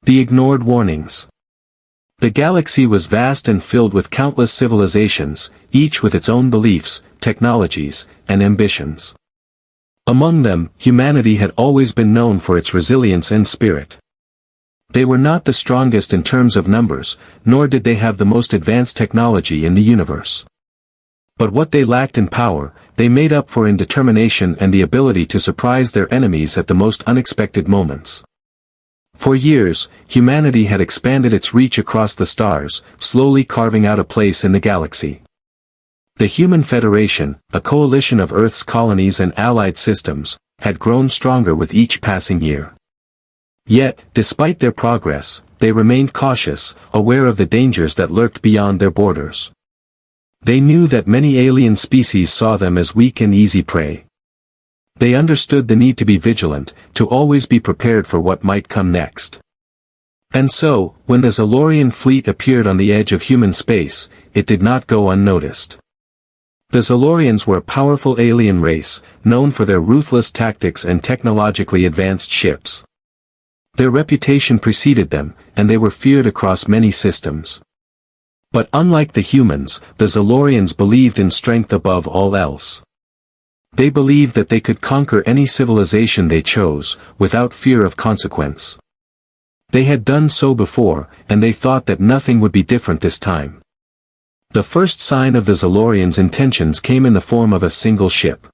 The ignored warnings. The galaxy was vast and filled with countless civilizations, each with its own beliefs, technologies, and ambitions. Among them, humanity had always been known for its resilience and spirit. They were not the strongest in terms of numbers, nor did they have the most advanced technology in the universe. But what they lacked in power, they made up for in determination and the ability to surprise their enemies at the most unexpected moments. For years, humanity had expanded its reach across the stars, slowly carving out a place in the galaxy. The Human Federation, a coalition of Earth's colonies and allied systems, had grown stronger with each passing year. Yet, despite their progress, they remained cautious, aware of the dangers that lurked beyond their borders. They knew that many alien species saw them as weak and easy prey. They understood the need to be vigilant, to always be prepared for what might come next. And so, when the Zalorian fleet appeared on the edge of human space, it did not go unnoticed. The Zalorians were a powerful alien race, known for their ruthless tactics and technologically advanced ships. Their reputation preceded them, and they were feared across many systems. But unlike the humans, the Zalorians believed in strength above all else. They believed that they could conquer any civilization they chose, without fear of consequence. They had done so before, and they thought that nothing would be different this time. The first sign of the Zalorians' intentions came in the form of a single ship.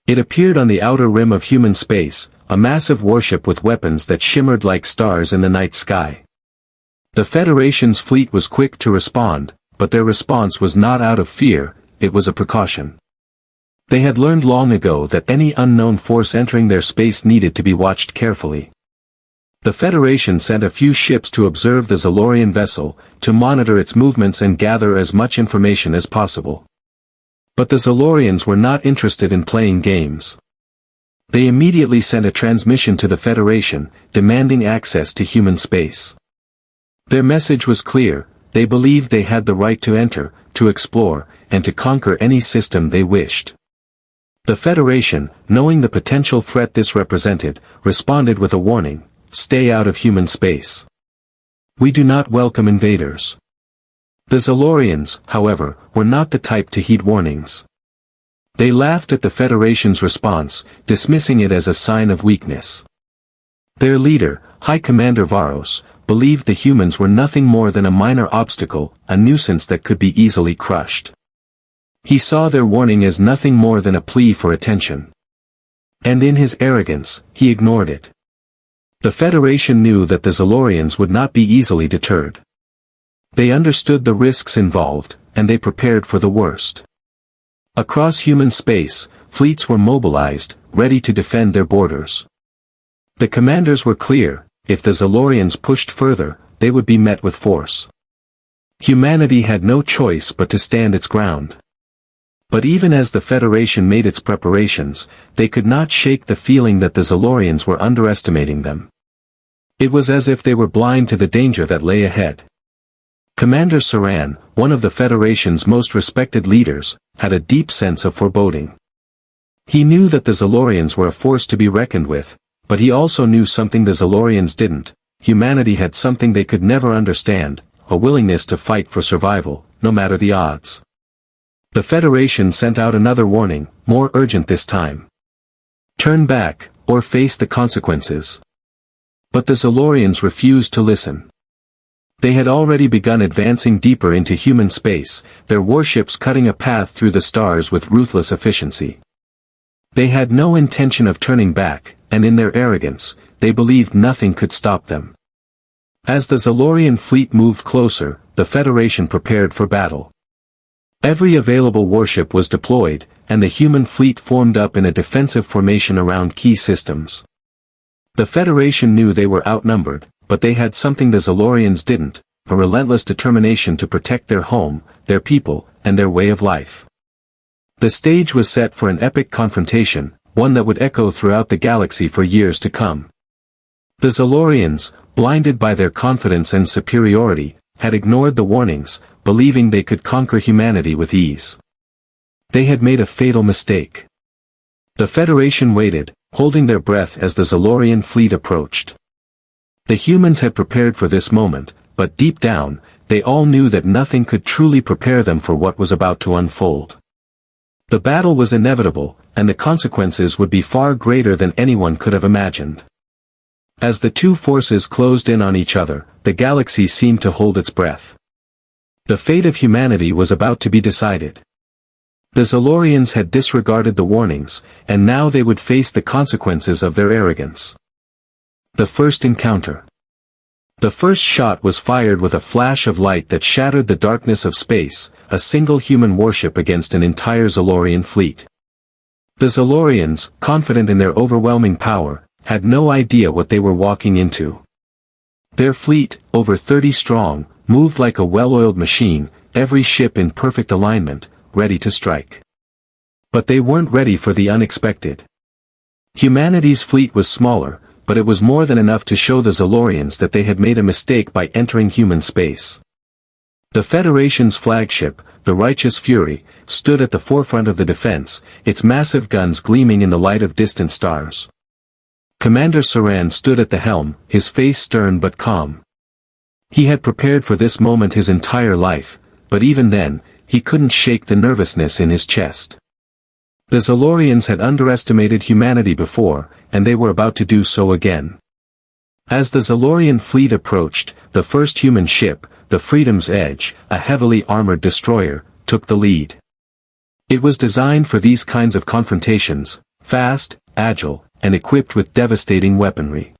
It appeared on the outer rim of human space, a massive warship with weapons that shimmered like stars in the night sky. The Federation's fleet was quick to respond, but their response was not out of fear, it was a precaution. They had learned long ago that any unknown force entering their space needed to be watched carefully. The Federation sent a few ships to observe the Zalorian vessel, to monitor its movements and gather as much information as possible. But the Zalorians were not interested in playing games. They immediately sent a transmission to the Federation, demanding access to human space. Their message was clear: they believed they had the right to enter, to explore, and to conquer any system they wished. The Federation, knowing the potential threat this represented, responded with a warning: stay out of human space. We do not welcome invaders. The Zalorians, however, were not the type to heed warnings. They laughed at the Federation's response, dismissing it as a sign of weakness. Their leader, High Commander Varos, believed the humans were nothing more than a minor obstacle, a nuisance that could be easily crushed. He saw their warning as nothing more than a plea for attention. And in his arrogance, he ignored it. The Federation knew that the Zalorians would not be easily deterred. They understood the risks involved, and they prepared for the worst. Across human space, fleets were mobilized, ready to defend their borders. The commanders were clear: if the Zalorians pushed further, they would be met with force. Humanity had no choice but to stand its ground. But even as the Federation made its preparations, they could not shake the feeling that the Zalorians were underestimating them. It was as if they were blind to the danger that lay ahead. Commander Saran, one of the Federation's most respected leaders, had a deep sense of foreboding. He knew that the Zalorians were a force to be reckoned with, but he also knew something the Zalorians didn't: humanity had something they could never understand, a willingness to fight for survival, no matter the odds. The Federation sent out another warning, more urgent this time. Turn back, or face the consequences. But the Zalorians refused to listen. They had already begun advancing deeper into human space, their warships cutting a path through the stars with ruthless efficiency. They had no intention of turning back, and in their arrogance, they believed nothing could stop them. As the Zalorian fleet moved closer, the Federation prepared for battle. Every available warship was deployed, and the human fleet formed up in a defensive formation around key systems. The Federation knew they were outnumbered, but they had something the Zalorians didn't: a relentless determination to protect their home, their people, and their way of life. The stage was set for an epic confrontation, one that would echo throughout the galaxy for years to come. The Zalorians, blinded by their confidence and superiority, had ignored the warnings, believing they could conquer humanity with ease. They had made a fatal mistake. The Federation waited, holding their breath as the Zalorian fleet approached. The humans had prepared for this moment, but deep down, they all knew that nothing could truly prepare them for what was about to unfold. The battle was inevitable, and the consequences would be far greater than anyone could have imagined. As the two forces closed in on each other, the galaxy seemed to hold its breath. The fate of humanity was about to be decided. The Zalorians had disregarded the warnings, and now they would face the consequences of their arrogance. The first encounter. The first shot was fired with a flash of light that shattered the darkness of space, a single human warship against an entire Zalorian fleet. The Zalorians, confident in their overwhelming power, had no idea what they were walking into. Their fleet, over 30 strong, moved like a well-oiled machine, every ship in perfect alignment, ready to strike. But they weren't ready for the unexpected. Humanity's fleet was smaller, but it was more than enough to show the Zalorians that they had made a mistake by entering human space. The Federation's flagship, the Righteous Fury, stood at the forefront of the defense, its massive guns gleaming in the light of distant stars. Commander Saran stood at the helm, his face stern but calm. He had prepared for this moment his entire life, but even then, he couldn't shake the nervousness in his chest. The Zalorians had underestimated humanity before, and they were about to do so again. As the Zalorian fleet approached, the first human ship, the Freedom's Edge, a heavily armored destroyer, took the lead. It was designed for these kinds of confrontations, fast, agile, and equipped with devastating weaponry.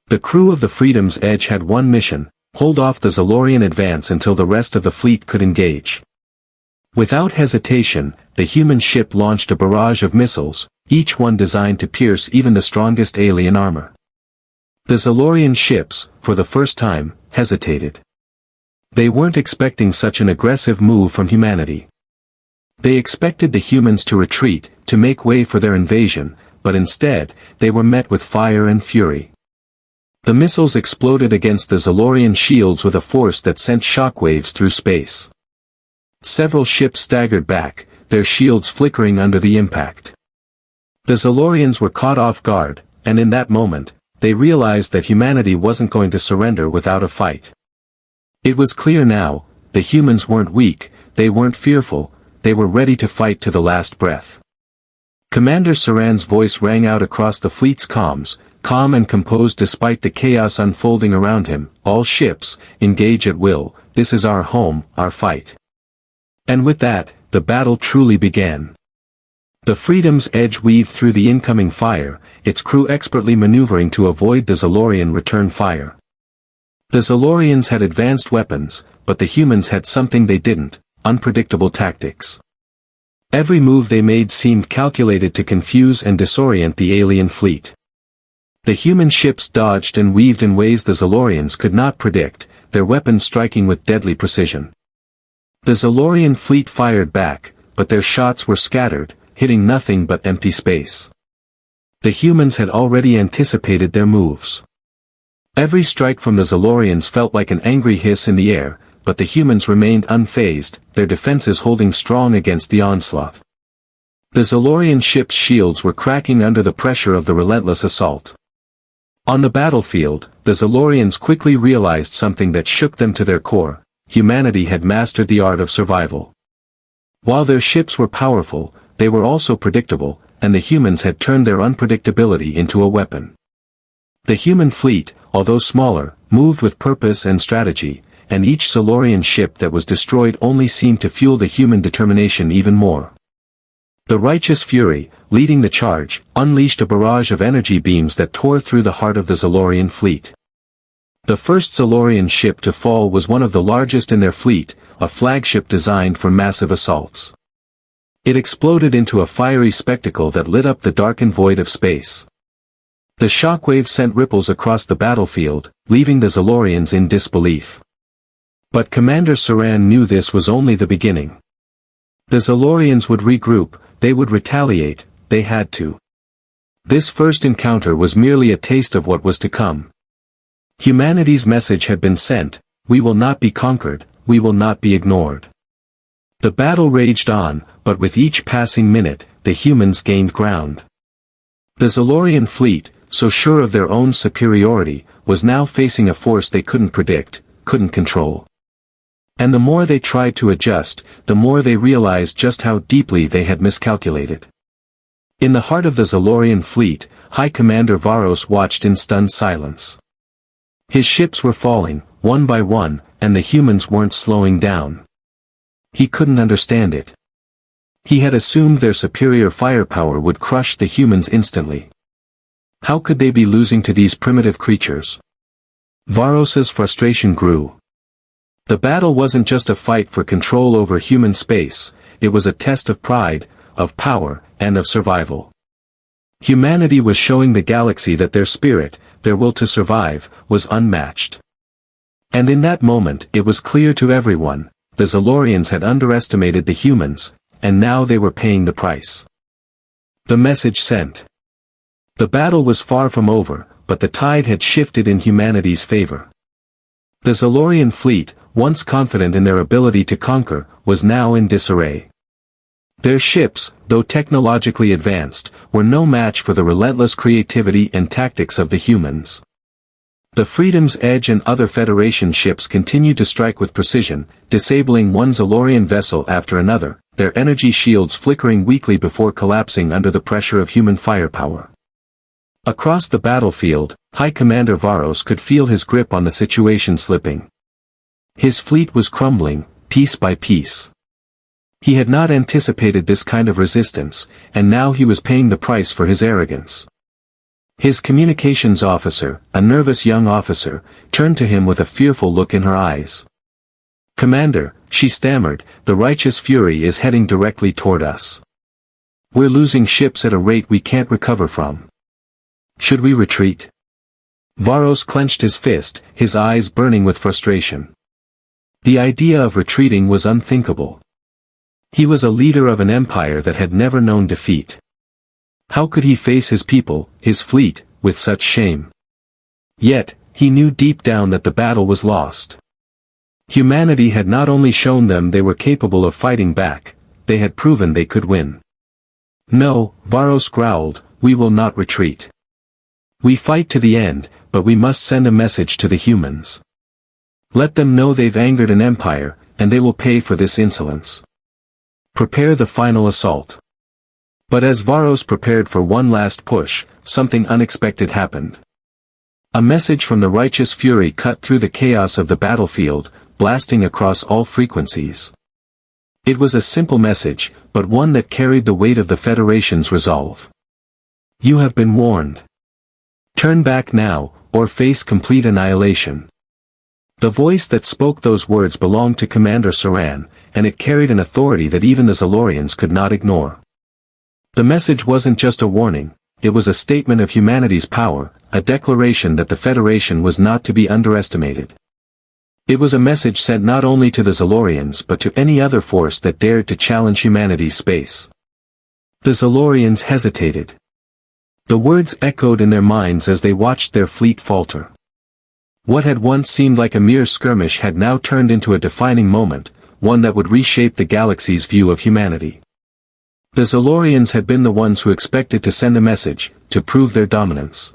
The crew of the Freedom's Edge had one mission: hold off the Zalorian advance until the rest of the fleet could engage. Without hesitation, the human ship launched a barrage of missiles, each one designed to pierce even the strongest alien armor. The Zalorian ships, for the first time, hesitated. They weren't expecting such an aggressive move from humanity. They expected the humans to retreat, to make way for their invasion, but instead, they were met with fire and fury. The missiles exploded against the Zalorian shields with a force that sent shockwaves through space. Several ships staggered back, their shields flickering under the impact. The Zalorians were caught off guard, and in that moment, they realized that humanity wasn't going to surrender without a fight. It was clear now, the humans weren't weak, they weren't fearful, they were ready to fight to the last breath. Commander Saran's voice rang out across the fleet's comms, calm and composed despite the chaos unfolding around him: all ships, engage at will, this is our home, our fight. And with that, the battle truly began. The Freedom's Edge weaved through the incoming fire, its crew expertly maneuvering to avoid the Zalorian return fire. The Zalorians had advanced weapons, but the humans had something they didn't: unpredictable tactics. Every move they made seemed calculated to confuse and disorient the alien fleet. The human ships dodged and weaved in ways the Zalorians could not predict, their weapons striking with deadly precision. The Zalorian fleet fired back, but their shots were scattered, hitting nothing but empty space. The humans had already anticipated their moves. Every strike from the Zalorians felt like an angry hiss in the air, but the humans remained unfazed, their defenses holding strong against the onslaught. The Zalorian ships' shields were cracking under the pressure of the relentless assault. On the battlefield, the Zalorians quickly realized something that shook them to their core: humanity had mastered the art of survival. While their ships were powerful, they were also predictable, and the humans had turned their unpredictability into a weapon. The human fleet, although smaller, moved with purpose and strategy, and each Zalorian ship that was destroyed only seemed to fuel the human determination even more. The Righteous Fury, leading the charge, unleashed a barrage of energy beams that tore through the heart of the Zalorian fleet. The first Zalorian ship to fall was one of the largest in their fleet, a flagship designed for massive assaults. It exploded into a fiery spectacle that lit up the darkened void of space. The shockwave sent ripples across the battlefield, leaving the Zalorians in disbelief. But Commander Saran knew this was only the beginning. The Zalorians would regroup, they would retaliate, they had to. This first encounter was merely a taste of what was to come. Humanity's message had been sent: we will not be conquered, we will not be ignored. The battle raged on, but with each passing minute, the humans gained ground. The Zalorian fleet, so sure of their own superiority, was now facing a force they couldn't predict, couldn't control. And the more they tried to adjust, the more they realized just how deeply they had miscalculated. In the heart of the Zalorian fleet, High Commander Varos watched in stunned silence. His ships were falling, one by one, and the humans weren't slowing down. He couldn't understand it. He had assumed their superior firepower would crush the humans instantly. How could they be losing to these primitive creatures? Varos's frustration grew. The battle wasn't just a fight for control over human space, it was a test of pride, of power, and of survival. Humanity was showing the galaxy that their spirit, their will to survive, was unmatched. And in that moment it was clear to everyone, the Zalorians had underestimated the humans, and now they were paying the price. The message sent. The battle was far from over, but the tide had shifted in humanity's favor. The Zalorian fleet, once confident in their ability to conquer, was now in disarray. Their ships, though technologically advanced, were no match for the relentless creativity and tactics of the humans. The Freedom's Edge and other Federation ships continued to strike with precision, disabling one Zalorian vessel after another, their energy shields flickering weakly before collapsing under the pressure of human firepower. Across the battlefield, High Commander Varos could feel his grip on the situation slipping. His fleet was crumbling, piece by piece. He had not anticipated this kind of resistance, and now he was paying the price for his arrogance. His communications officer, a nervous young officer, turned to him with a fearful look in her eyes. "Commander," she stammered, "the righteous fury is heading directly toward us. We're losing ships at a rate we can't recover from. Should we retreat?" Varos clenched his fist, his eyes burning with frustration. The idea of retreating was unthinkable. He was a leader of an empire that had never known defeat. How could he face his people, his fleet, with such shame? Yet, he knew deep down that the battle was lost. Humanity had not only shown them they were capable of fighting back, they had proven they could win. "No," Varos growled, "we will not retreat. We fight to the end, but we must send a message to the humans. Let them know they've angered an empire, and they will pay for this insolence. Prepare the final assault." But as Varos prepared for one last push, something unexpected happened. A message from the righteous fury cut through the chaos of the battlefield, blasting across all frequencies. It was a simple message, but one that carried the weight of the Federation's resolve. "You have been warned. Turn back now, or face complete annihilation." The voice that spoke those words belonged to Commander Saran, and it carried an authority that even the Zalorians could not ignore. The message wasn't just a warning, it was a statement of humanity's power, a declaration that the Federation was not to be underestimated. It was a message sent not only to the Zalorians but to any other force that dared to challenge humanity's space. The Zalorians hesitated. The words echoed in their minds as they watched their fleet falter. What had once seemed like a mere skirmish had now turned into a defining moment, one that would reshape the galaxy's view of humanity. The Zalorians had been the ones who expected to send a message, to prove their dominance.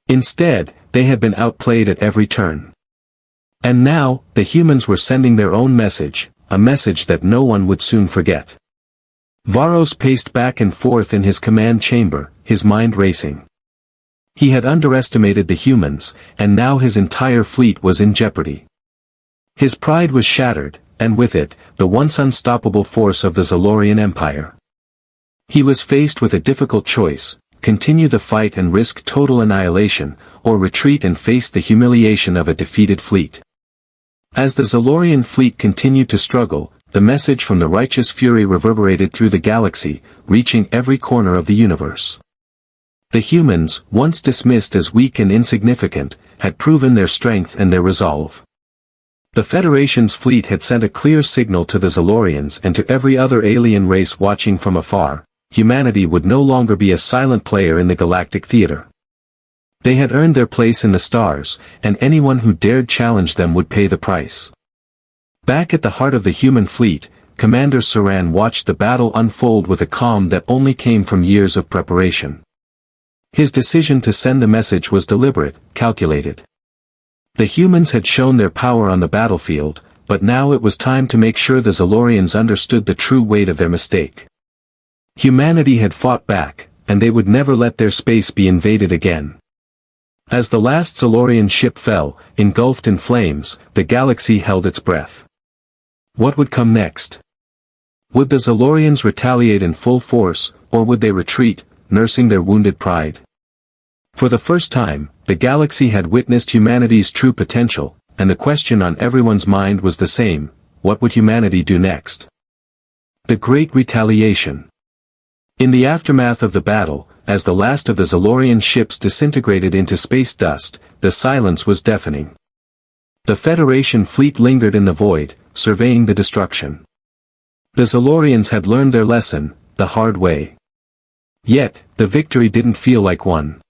Instead, they had been outplayed at every turn. And now, the humans were sending their own message, a message that no one would soon forget. Varos paced back and forth in his command chamber, his mind racing. He had underestimated the humans, and now his entire fleet was in jeopardy. His pride was shattered, and with it, the once unstoppable force of the Zalorian Empire. He was faced with a difficult choice: continue the fight and risk total annihilation, or retreat and face the humiliation of a defeated fleet. As the Zalorian fleet continued to struggle, the message from the righteous fury reverberated through the galaxy, reaching every corner of the universe. The humans, once dismissed as weak and insignificant, had proven their strength and their resolve. The Federation's fleet had sent a clear signal to the Zalorians and to every other alien race watching from afar: humanity would no longer be a silent player in the galactic theater. They had earned their place in the stars, and anyone who dared challenge them would pay the price. Back at the heart of the human fleet, Commander Saran watched the battle unfold with a calm that only came from years of preparation. His decision to send the message was deliberate, calculated. The humans had shown their power on the battlefield, but now it was time to make sure the Zalorians understood the true weight of their mistake. Humanity had fought back, and they would never let their space be invaded again. As the last Zalorian ship fell, engulfed in flames, the galaxy held its breath. What would come next? Would the Zalorians retaliate in full force, or would they retreat, nursing their wounded pride? For the first time, the galaxy had witnessed humanity's true potential, and the question on everyone's mind was the same: what would humanity do next? The Great Retaliation. In the aftermath of the battle, as the last of the Zalorian ships disintegrated into space dust, the silence was deafening. The Federation fleet lingered in the void, surveying the destruction. The Zalorians had learned their lesson, the hard way. Yet, the victory didn't feel like one.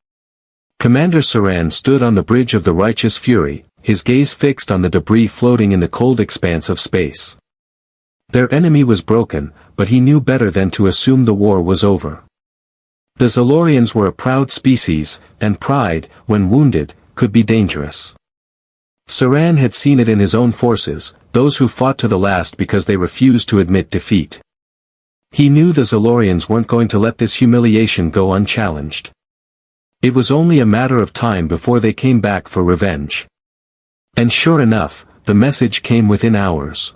Commander Saran stood on the bridge of the righteous fury, his gaze fixed on the debris floating in the cold expanse of space. Their enemy was broken, but he knew better than to assume the war was over. The Zalorians were a proud species, and pride, when wounded, could be dangerous. Saran had seen it in his own forces, those who fought to the last because they refused to admit defeat. He knew the Zalorians weren't going to let this humiliation go unchallenged. It was only a matter of time before they came back for revenge. And sure enough, the message came within hours.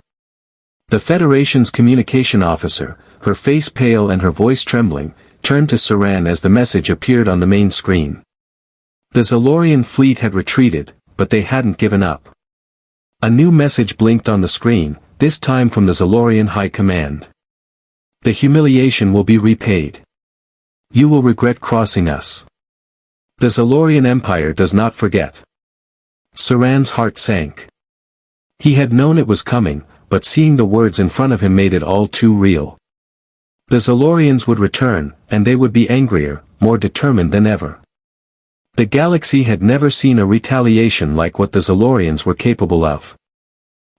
The Federation's communication officer, her face pale and her voice trembling, turned to Saran as the message appeared on the main screen. The Zalorian fleet had retreated, but they hadn't given up. A new message blinked on the screen, this time from the Zalorian High Command. The humiliation will be repaid. You will regret crossing us. The Zalorian Empire does not forget. Saran's heart sank. He had known it was coming, but seeing the words in front of him made it all too real. The Zalorians would return, and they would be angrier, more determined than ever. The galaxy had never seen a retaliation like what the Zalorians were capable of.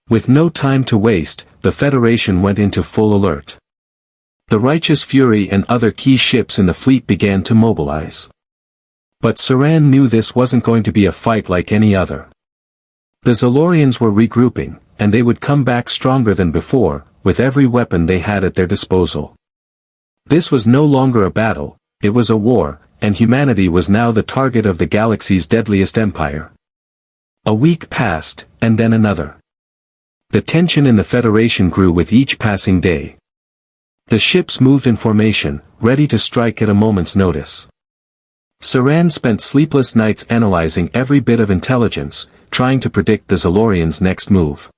With no time to waste, the Federation went into full alert. The Righteous Fury and other key ships in the fleet began to mobilize. But Saran knew this wasn't going to be a fight like any other. The Zalorians were regrouping, and they would come back stronger than before, with every weapon they had at their disposal. This was no longer a battle, it was a war, and humanity was now the target of the galaxy's deadliest empire. A week passed, and then another. The tension in the Federation grew with each passing day. The ships moved in formation, ready to strike at a moment's notice. Saran spent sleepless nights analyzing every bit of intelligence, trying to predict the Zalorians' next move.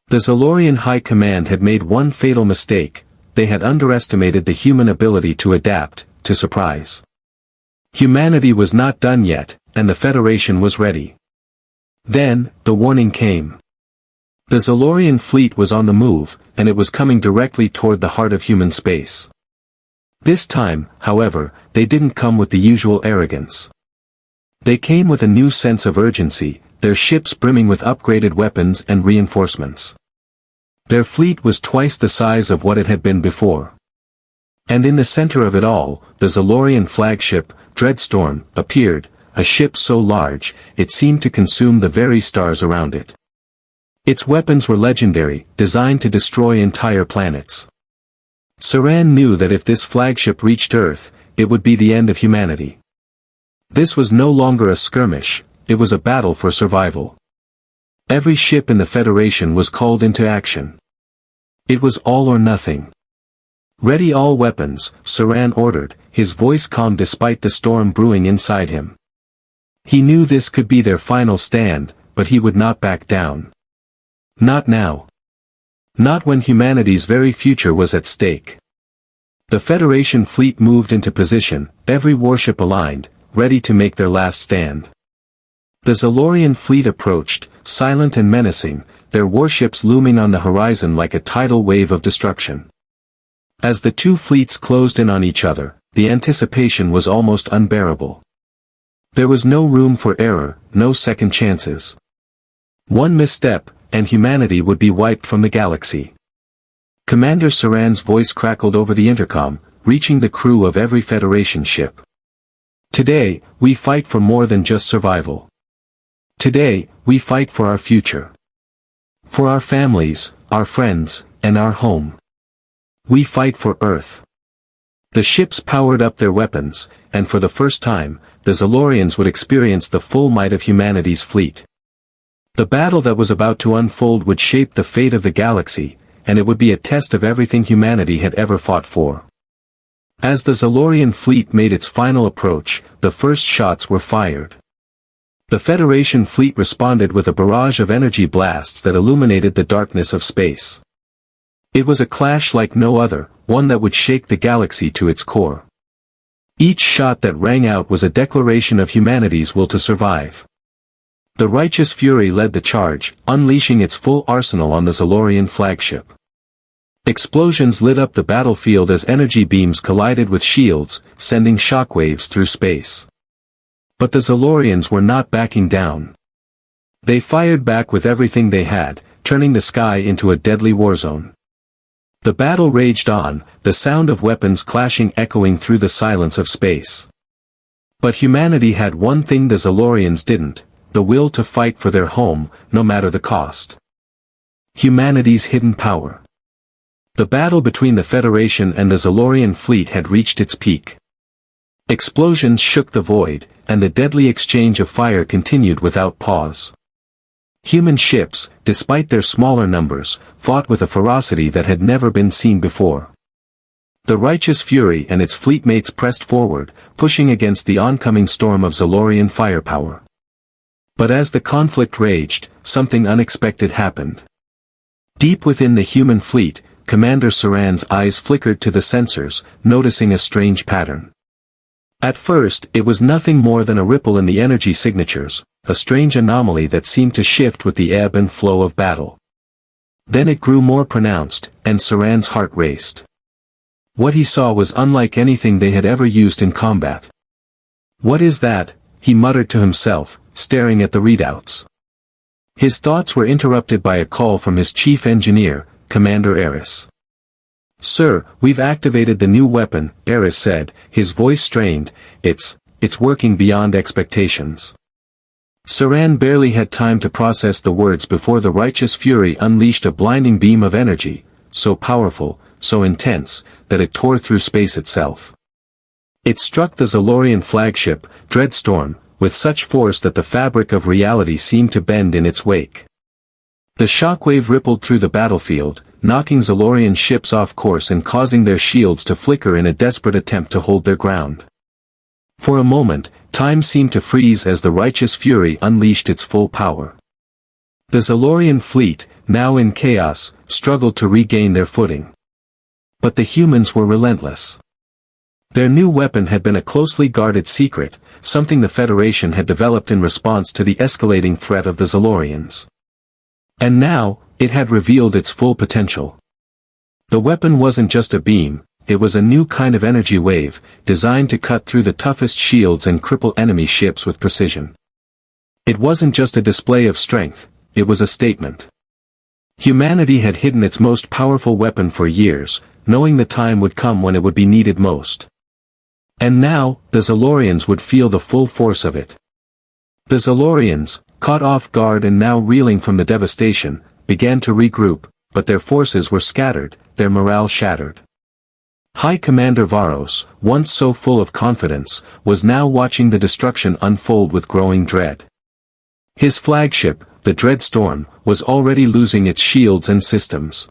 The Zalorian High Command had made one fatal mistake: they had underestimated the human ability to adapt, to surprise. Humanity was not done yet, and the Federation was ready. Then, the warning came. The Zalorian fleet was on the move, and it was coming directly toward the heart of human space. This time, however, they didn't come with the usual arrogance. They came with a new sense of urgency, their ships brimming with upgraded weapons and reinforcements. Their fleet was twice the size of what it had been before. And in the center of it all, the Zalorian flagship, Dreadstorm, appeared, a ship so large, it seemed to consume the very stars around it. Its weapons were legendary, designed to destroy entire planets. Saran knew that if this flagship reached Earth, it would be the end of humanity. This was no longer a skirmish, it was a battle for survival. Every ship in the Federation was called into action. It was all or nothing. Ready all weapons, Saran ordered, his voice calm despite the storm brewing inside him. He knew this could be their final stand, but he would not back down. Not now. Not when humanity's very future was at stake. The Federation fleet moved into position, every warship aligned, ready to make their last stand. The Zalorian fleet approached, silent and menacing, their warships looming on the horizon like a tidal wave of destruction. As the two fleets closed in on each other, the anticipation was almost unbearable. There was no room for error, no second chances. One misstep, and humanity would be wiped from the galaxy. Commander Saran's voice crackled over the intercom, reaching the crew of every Federation ship. Today, we fight for more than just survival. Today, we fight for our future. For our families, our friends, and our home. We fight for Earth. The ships powered up their weapons, and for the first time, the Zalorians would experience the full might of humanity's fleet. The battle that was about to unfold would shape the fate of the galaxy, and it would be a test of everything humanity had ever fought for. As the Zalorian fleet made its final approach, the first shots were fired. The Federation fleet responded with a barrage of energy blasts that illuminated the darkness of space. It was a clash like no other, one that would shake the galaxy to its core. Each shot that rang out was a declaration of humanity's will to survive. The righteous fury led the charge, unleashing its full arsenal on the Zalorian flagship. Explosions lit up the battlefield as energy beams collided with shields, sending shockwaves through space. But the Zalorians were not backing down. They fired back with everything they had, turning the sky into a deadly warzone. The battle raged on, the sound of weapons clashing echoing through the silence of space. But humanity had one thing the Zalorians didn't: the will to fight for their home, no matter the cost. Humanity's hidden power. The battle between the Federation and the Zalorian fleet had reached its peak. Explosions shook the void, and the deadly exchange of fire continued without pause. Human ships, despite their smaller numbers, fought with a ferocity that had never been seen before. The righteous fury and its fleetmates pressed forward, pushing against the oncoming storm of Zalorian firepower. But as the conflict raged, something unexpected happened. Deep within the human fleet, Commander Saran's eyes flickered to the sensors, noticing a strange pattern. At first, it was nothing more than a ripple in the energy signatures, a strange anomaly that seemed to shift with the ebb and flow of battle. Then it grew more pronounced, and Saran's heart raced. What he saw was unlike anything they had ever used in combat. "What is that?" he muttered to himself, staring at the readouts. His thoughts were interrupted by a call from his chief engineer, Commander Eris. "Sir, we've activated the new weapon," Eris said, his voice strained. It's working beyond expectations." Saran barely had time to process the words before the righteous fury unleashed a blinding beam of energy, so powerful, so intense, that it tore through space itself. It struck the Zalorian flagship, Dreadstorm, with such force that the fabric of reality seemed to bend in its wake. The shockwave rippled through the battlefield, knocking Zalorian ships off course and causing their shields to flicker in a desperate attempt to hold their ground. For a moment, time seemed to freeze as the righteous fury unleashed its full power. The Zalorian fleet, now in chaos, struggled to regain their footing. But the humans were relentless. Their new weapon had been a closely guarded secret, something the Federation had developed in response to the escalating threat of the Zalorians. And now, it had revealed its full potential. The weapon wasn't just a beam, it was a new kind of energy wave, designed to cut through the toughest shields and cripple enemy ships with precision. It wasn't just a display of strength, it was a statement. Humanity had hidden its most powerful weapon for years, knowing the time would come when it would be needed most. And now, the Zalorians would feel the full force of it. The Zalorians, caught off guard and now reeling from the devastation, began to regroup, but their forces were scattered, their morale shattered. High Commander Varos, once so full of confidence, was now watching the destruction unfold with growing dread. His flagship, the Dreadstorm, was already losing its shields and systems.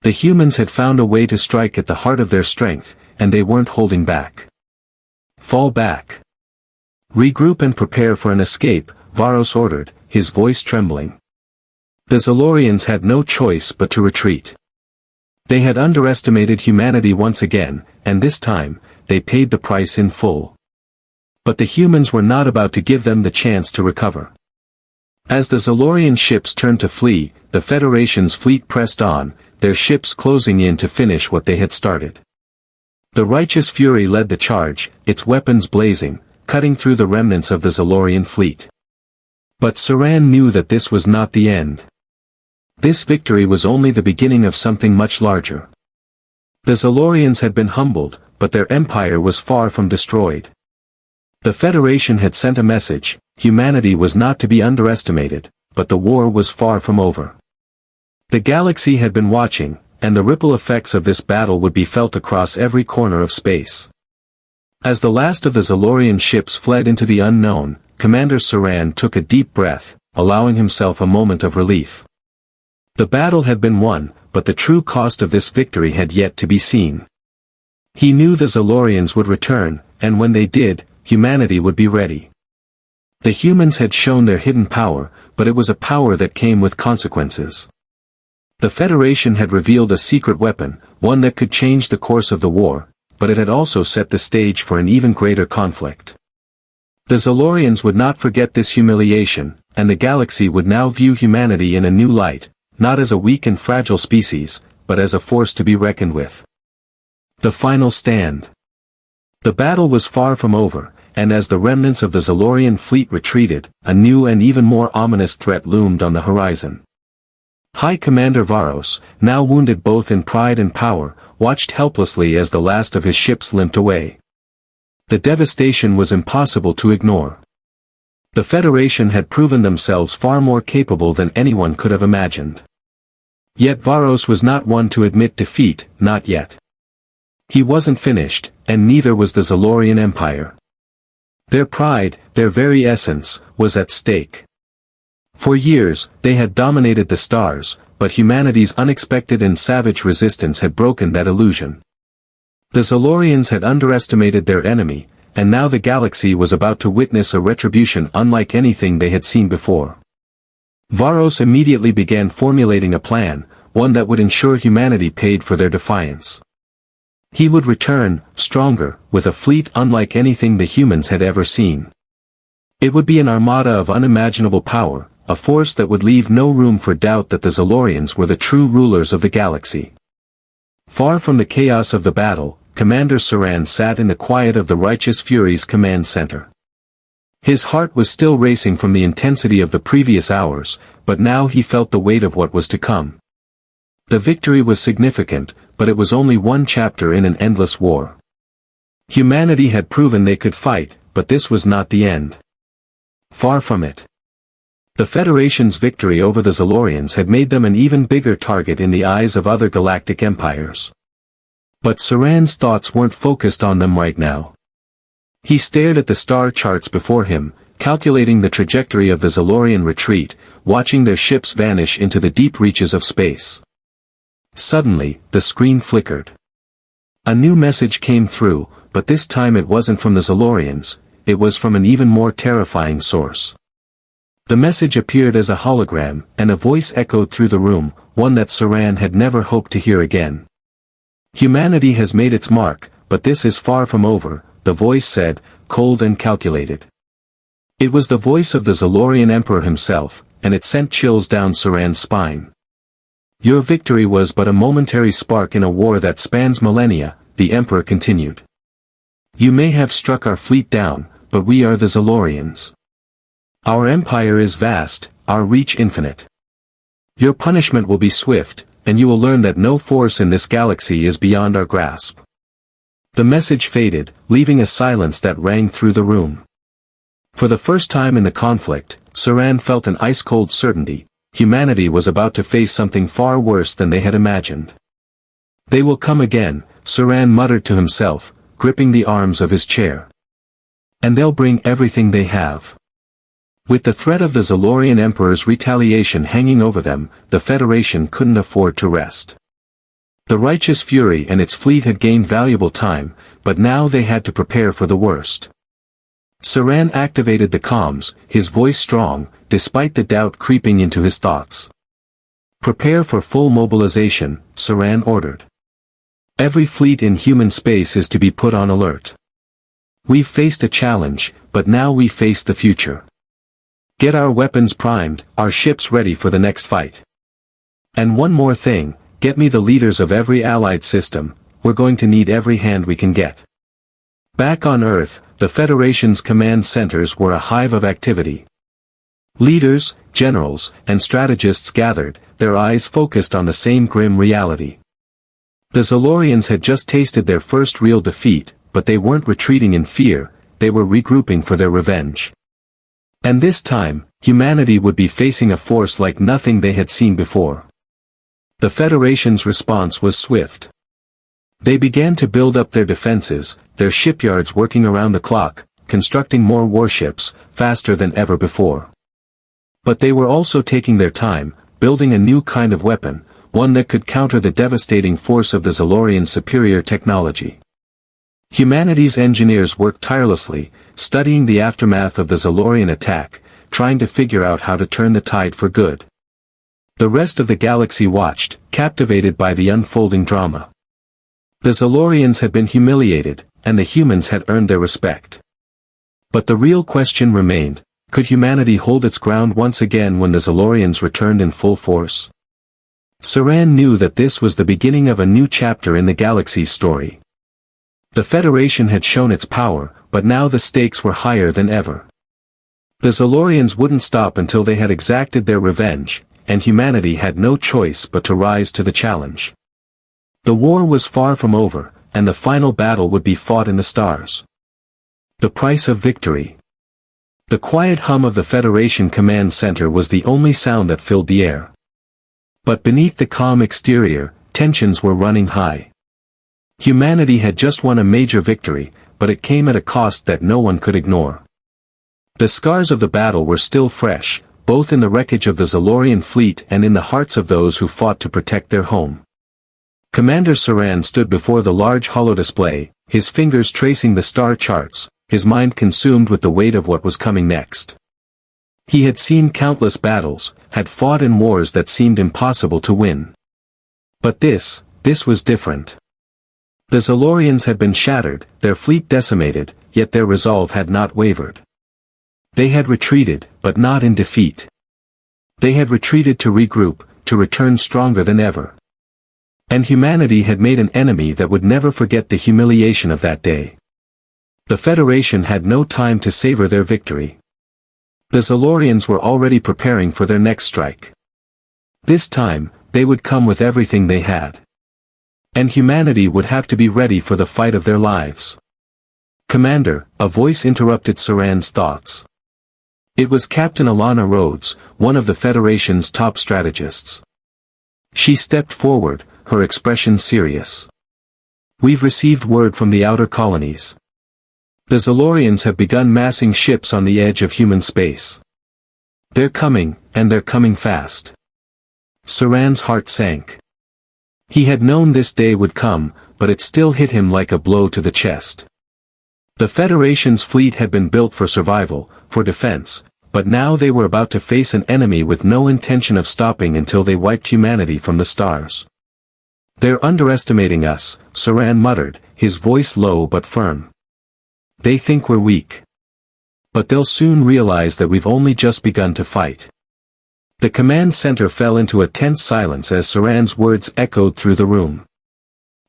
The humans had found a way to strike at the heart of their strength, and they weren't holding back. "Fall back. Regroup and prepare for an escape," Varos ordered, his voice trembling. The Zalorians had no choice but to retreat. They had underestimated humanity once again, and this time, they paid the price in full. But the humans were not about to give them the chance to recover. As the Zalorian ships turned to flee, the Federation's fleet pressed on, their ships closing in to finish what they had started. The righteous fury led the charge, its weapons blazing, cutting through the remnants of the Zalorian fleet. But Saran knew that this was not the end. This victory was only the beginning of something much larger. The Zalorians had been humbled, but their empire was far from destroyed. The Federation had sent a message: humanity was not to be underestimated, but the war was far from over. The galaxy had been watching, and the ripple effects of this battle would be felt across every corner of space. As the last of the Zalorian ships fled into the unknown, Commander Saran took a deep breath, allowing himself a moment of relief. The battle had been won, but the true cost of this victory had yet to be seen. He knew the Zalorians would return, and when they did, humanity would be ready. The humans had shown their hidden power, but it was a power that came with consequences. The Federation had revealed a secret weapon, one that could change the course of the war, but it had also set the stage for an even greater conflict. The Zalorians would not forget this humiliation, and the galaxy would now view humanity in a new light, not as a weak and fragile species, but as a force to be reckoned with. The final stand. The battle was far from over, and as the remnants of the Zalorian fleet retreated, a new and even more ominous threat loomed on the horizon. High Commander Varos, now wounded both in pride and power, watched helplessly as the last of his ships limped away. The devastation was impossible to ignore. The Federation had proven themselves far more capable than anyone could have imagined. Yet Varos was not one to admit defeat, not yet. He wasn't finished, and neither was the Zalorian Empire. Their pride, their very essence, was at stake. For years, they had dominated the stars, but humanity's unexpected and savage resistance had broken that illusion. The Zalorians had underestimated their enemy, and now the galaxy was about to witness a retribution unlike anything they had seen before. Varos immediately began formulating a plan, one that would ensure humanity paid for their defiance. He would return, stronger, with a fleet unlike anything the humans had ever seen. It would be an armada of unimaginable power, a force that would leave no room for doubt that the Zalorians were the true rulers of the galaxy. Far from the chaos of the battle, Commander Saran sat in the quiet of the Righteous Fury's command center. His heart was still racing from the intensity of the previous hours, but now he felt the weight of what was to come. The victory was significant, but it was only one chapter in an endless war. Humanity had proven they could fight, but this was not the end. Far from it. The Federation's victory over the Zalorians had made them an even bigger target in the eyes of other galactic empires. But Saran's thoughts weren't focused on them right now. He stared at the star charts before him, calculating the trajectory of the Zalorian retreat, watching their ships vanish into the deep reaches of space. Suddenly, the screen flickered. A new message came through, but this time it wasn't from the Zalorians, it was from an even more terrifying source. The message appeared as a hologram, and a voice echoed through the room, one that Saran had never hoped to hear again. Humanity has made its mark, but this is far from over, the voice said, cold and calculated. It was the voice of the Zalorian Emperor himself, and it sent chills down Saran's spine. Your victory was but a momentary spark in a war that spans millennia, the Emperor continued. You may have struck our fleet down, but we are the Zalorians. Our empire is vast, our reach infinite. Your punishment will be swift, and you will learn that no force in this galaxy is beyond our grasp. The message faded, leaving a silence that rang through the room. For the first time in the conflict, Saran felt an ice-cold certainty: humanity was about to face something far worse than they had imagined. They will come again, Saran muttered to himself, gripping the arms of his chair. And they'll bring everything they have. With the threat of the Zalorian Emperor's retaliation hanging over them, the Federation couldn't afford to rest. The Righteous Fury and its fleet had gained valuable time, but now they had to prepare for the worst. Saran activated the comms, his voice strong, despite the doubt creeping into his thoughts. Prepare for full mobilization, Saran ordered. Every fleet in human space is to be put on alert. We've faced a challenge, but now we face the future. Get our weapons primed, our ships ready for the next fight. And one more thing, get me the leaders of every allied system, we're going to need every hand we can get. Back on Earth, the Federation's command centers were a hive of activity. Leaders, generals, and strategists gathered, their eyes focused on the same grim reality. The Zalorians had just tasted their first real defeat, but they weren't retreating in fear, they were regrouping for their revenge. And this time, humanity would be facing a force like nothing they had seen before. The Federation's response was swift. They began to build up their defenses, their shipyards working around the clock, constructing more warships, faster than ever before. But they were also taking their time, building a new kind of weapon, one that could counter the devastating force of the Zalorians' superior technology. Humanity's engineers worked tirelessly, studying the aftermath of the Zalorian attack, trying to figure out how to turn the tide for good. The rest of the galaxy watched, captivated by the unfolding drama. The Zalorians had been humiliated, and the humans had earned their respect. But the real question remained, could humanity hold its ground once again when the Zalorians returned in full force? Saran knew that this was the beginning of a new chapter in the galaxy's story. The Federation had shown its power, but now the stakes were higher than ever. The Zalorians wouldn't stop until they had exacted their revenge, and humanity had no choice but to rise to the challenge. The war was far from over, and the final battle would be fought in the stars. The price of victory. The quiet hum of the Federation Command Center was the only sound that filled the air. But beneath the calm exterior, tensions were running high. Humanity had just won a major victory, but it came at a cost that no one could ignore. The scars of the battle were still fresh, both in the wreckage of the Zalorian fleet and in the hearts of those who fought to protect their home. Commander Saran stood before the large holodisplay, his fingers tracing the star charts, his mind consumed with the weight of what was coming next. He had seen countless battles, had fought in wars that seemed impossible to win. But this was different. The Zalorians had been shattered, their fleet decimated, yet their resolve had not wavered. They had retreated, but not in defeat. They had retreated to regroup, to return stronger than ever. And humanity had made an enemy that would never forget the humiliation of that day. The Federation had no time to savor their victory. The Zalorians were already preparing for their next strike. This time, they would come with everything they had. And humanity would have to be ready for the fight of their lives. Commander, a voice interrupted Saran's thoughts. It was Captain Alana Rhodes, one of the Federation's top strategists. She stepped forward, her expression serious. We've received word from the outer colonies. The Zalorians have begun massing ships on the edge of human space. They're coming, and they're coming fast. Saran's heart sank. He had known this day would come, but it still hit him like a blow to the chest. The Federation's fleet had been built for survival, for defense, but now they were about to face an enemy with no intention of stopping until they wiped humanity from the stars. They're underestimating us, Saran muttered, his voice low but firm. They think we're weak. But they'll soon realize that we've only just begun to fight. The command center fell into a tense silence as Saran's words echoed through the room.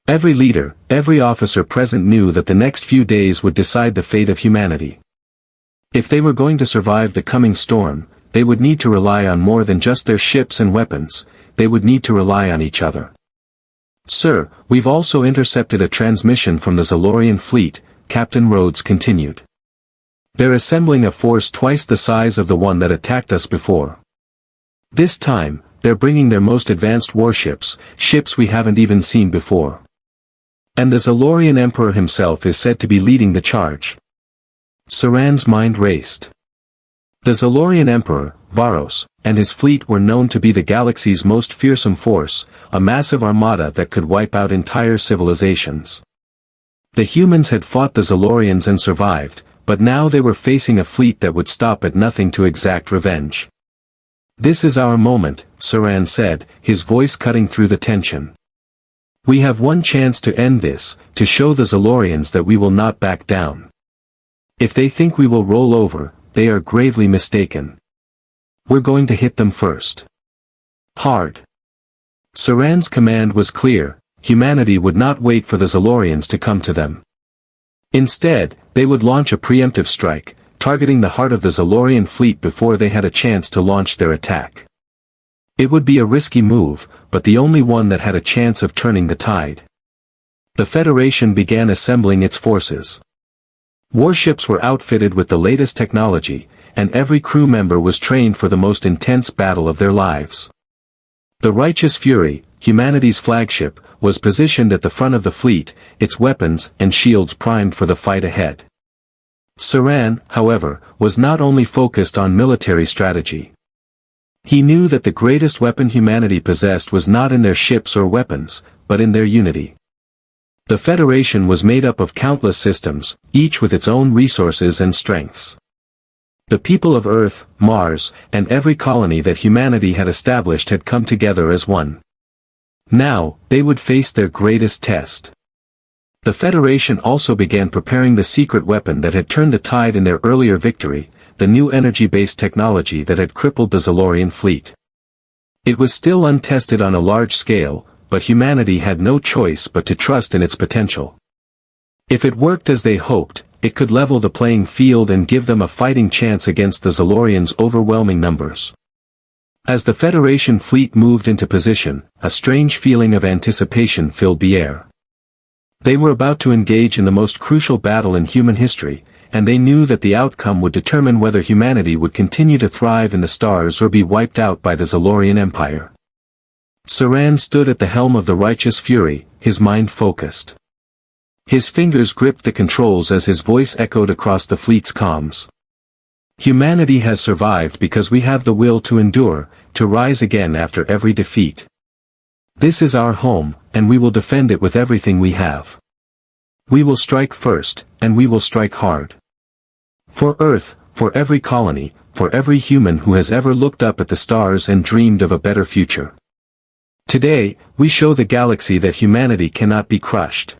Every leader, every officer present knew that the next few days would decide the fate of humanity. If they were going to survive the coming storm, they would need to rely on more than just their ships and weapons, they would need to rely on each other. Sir, we've also intercepted a transmission from the Zalorian fleet, Captain Rhodes continued. They're assembling a force twice the size of the one that attacked us before. This time, they're bringing their most advanced warships, ships we haven't even seen before. And the Zalorian Emperor himself is said to be leading the charge. Saran's mind raced. The Zalorian Emperor, Varos, and his fleet were known to be the galaxy's most fearsome force, a massive armada that could wipe out entire civilizations. The humans had fought the Zalorians and survived, but now they were facing a fleet that would stop at nothing to exact revenge. This is our moment, Saran said, his voice cutting through the tension. We have one chance to end this, to show the Zalorians that we will not back down. If they think we will roll over, they are gravely mistaken. We're going to hit them first. Hard. Saran's command was clear. Humanity would not wait for the Zalorians to come to them. Instead, they would launch a preemptive strike, targeting the heart of the Zalorian fleet before they had a chance to launch their attack. It would be a risky move, but the only one that had a chance of turning the tide. The Federation began assembling its forces. Warships were outfitted with the latest technology, and every crew member was trained for the most intense battle of their lives. The Righteous Fury, humanity's flagship, was positioned at the front of the fleet, its weapons and shields primed for the fight ahead. Saran, however, was not only focused on military strategy. He knew that the greatest weapon humanity possessed was not in their ships or weapons, but in their unity. The Federation was made up of countless systems, each with its own resources and strengths. The people of Earth, Mars, and every colony that humanity had established had come together as one. Now, they would face their greatest test. The Federation also began preparing the secret weapon that had turned the tide in their earlier victory, the new energy-based technology that had crippled the Zalorian fleet. It was still untested on a large scale, but humanity had no choice but to trust in its potential. If it worked as they hoped, it could level the playing field and give them a fighting chance against the Zalorians' overwhelming numbers. As the Federation fleet moved into position, a strange feeling of anticipation filled the air. They were about to engage in the most crucial battle in human history, and they knew that the outcome would determine whether humanity would continue to thrive in the stars or be wiped out by the Zalorian Empire. Saran stood at the helm of the Righteous Fury, his mind focused. His fingers gripped the controls as his voice echoed across the fleet's comms. Humanity has survived because we have the will to endure, to rise again after every defeat. This is our home, and we will defend it with everything we have. We will strike first, and we will strike hard. For Earth, for every colony, for every human who has ever looked up at the stars and dreamed of a better future. Today, we show the galaxy that humanity cannot be crushed.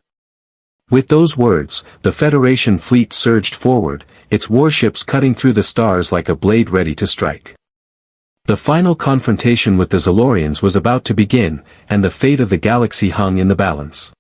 With those words, the Federation fleet surged forward, its warships cutting through the stars like a blade ready to strike. The final confrontation with the Zalorians was about to begin, and the fate of the galaxy hung in the balance.